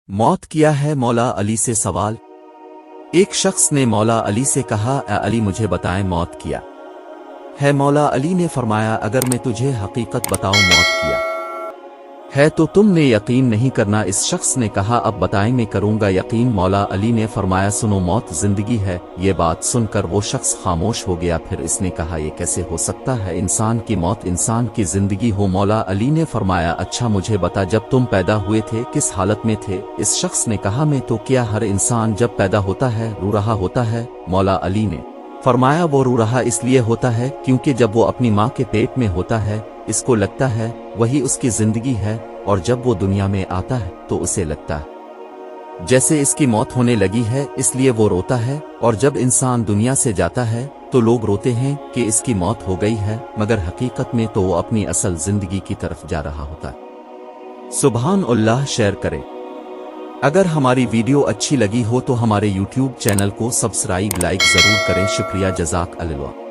मौत किया है मौला अली से सवाल। एक शख्स ने मौला अली से कहा, ए अली मुझे बताएं मौत किया है। मौला अली ने फरमाया, अगर मैं तुझे हकीकत बताऊं मौत किया है तो तुमने यकीन नहीं करना। इस शख्स ने कहा, अब बताएं मैं करूंगा यकीन। मौला अली ने फरमाया, सुनो मौत जिंदगी है। ये बात सुनकर वो शख्स खामोश हो गया। फिर इसने कहा, ये कैसे हो सकता है, इंसान की मौत इंसान की जिंदगी हो। मौला अली ने फरमाया, अच्छा मुझे बता, जब तुम पैदा हुए थे किस हालत में थे। इस शख्स ने कहा, मैं तो क्या, हर इंसान जब पैदा होता है रो रहा होता है। मौला अली ने फरमाया, वो रो रहा इसलिए होता है क्योंकि जब वो अपनी माँ के पेट में होता है इसको लगता है वही उसकी जिंदगी है, और जब वो दुनिया में आता है तो उसे लगता है जैसे इसकी मौत होने लगी है, इसलिए वो रोता है। और जब इंसान दुनिया से जाता है तो लोग रोते हैं कि इसकी मौत हो गई है, मगर हकीकत में तो वो अपनी असल जिंदगी की तरफ जा रहा होता है। सुभान अल्लाह। शेयर करें। अगर हमारी वीडियो अच्छी लगी हो तो हमारे YouTube चैनल को सब्सक्राइब लाइक जरूर करें। शुक्रिया। जज़ाक अल्लाह।